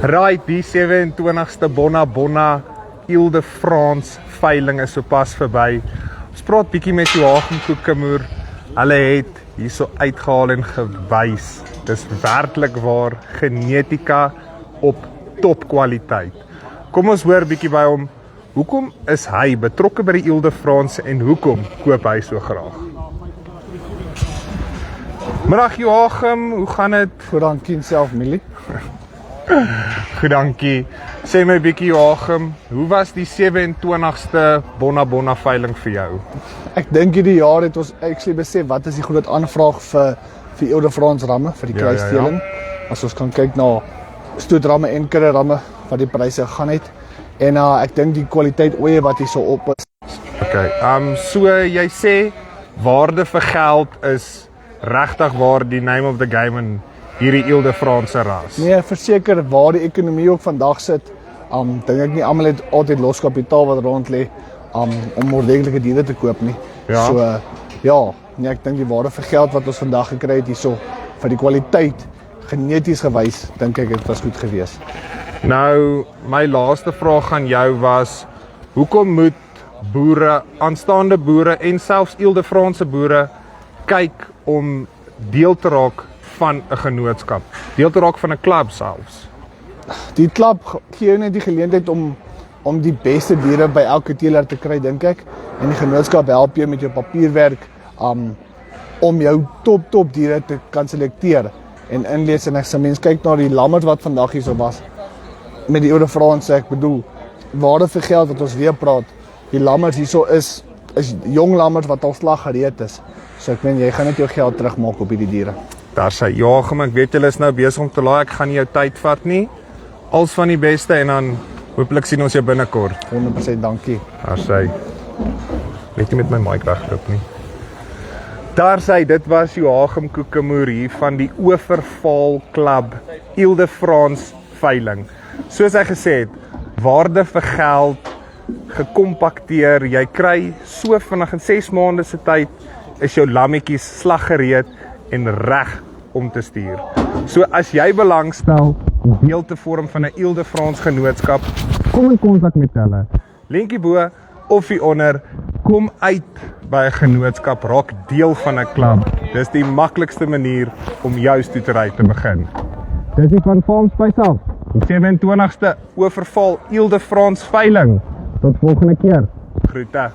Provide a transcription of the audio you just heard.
Right, die 27ste Bona Ile-de-France veiling is sopas verby. Ons praat bietjie met Joachim Kokemoer. Hulle het hierso uitgehaal en gewys. Dis werklik waar genetika op topkwaliteit. Kom ons hoor bietjie by hom. Hoekom is hy betrokke by die Ile-de-France en hoekom koop hy so graag? Middag Joachim, hoe gaan dit? Goed, dankie self, Millie. Goed, dankie. Sê my bietjie Joachim, hoe was die 27ste Bona veiling vir jou? Ek dink hierdie jaar het ons actually besef wat is die groot aanvraag vir Ile-de-France ramme, vir die kruisdeling. As ons kan kyk na stoetramme en kudde ramme wat die pryse gaan het. En ek dink die kwaliteit oeye wat hier so op is. Okay, so jy sê waarde vir geld is regtig waar die name of the game in hierdie Ile-de-France ras. Nee, verseker waar die ekonomie ook vandag sit, dink ek nie almal het altyd los kapitaal wat rond lê om ordentlike diere te koop nie. Ja. So ja, nee, ek dink die waarde vir geld wat ons vandag gekry het hierso vir die kwaliteit geneties gewys, dink ek het was goed gewees. Nou, my laaste vraag aan jou was, hoekom moet boere, aanstaande boere en selfs Ile-de-France boere kyk om deel te raak van 'n genootskap, deel te raak van 'n klub selfs? Die klub gee jou net die geleentheid om die beste diere by elke teeler te kry, dink ek. En die genootskap help jou met jou papierwerk om jou top diere te kan selekteer en inlees. En as 'n mens kyk na die lammers wat vandag hierso was met die Ile-de-France, ek bedoel, waarde vir geld wat ons weer praat, die lammers hierso is jong lammers wat al slag gereed is. So ek meen, jy gaan net jou geld terugmaak op hierdie diere. Daar sê Joachim, ek weet julle is nou besig om te laai, ek gaan nie jou tyd vat nie. Als van die beste en dan hopelik sien ons jou binnekort. 100% dankie. Daar sê, weet jy met my mic wegloop nie. Daar sê, dit was Joachim Kokemoer hier van die Overval Club Ile-de-France veiling. Soos hy gesê het, waarde vir geld, gekompakteer, jy kry so vinnig in 6 maande se tyd, is jou lammetjies slaggereed en reg om te stuur. So as jy belangstel om deel te vorm van 'n Ile-de-France genootskap, kom in kontak met hulle. Linkie bo of hier onder, kom uit by 'n genootskap, raak deel van 'n klub. Dis die maklikste manier om jou stoetery te begin. Dis die van Farms by self. Die 27ste Overval Ile-de-France veiling. Tot volgende keer. Groete.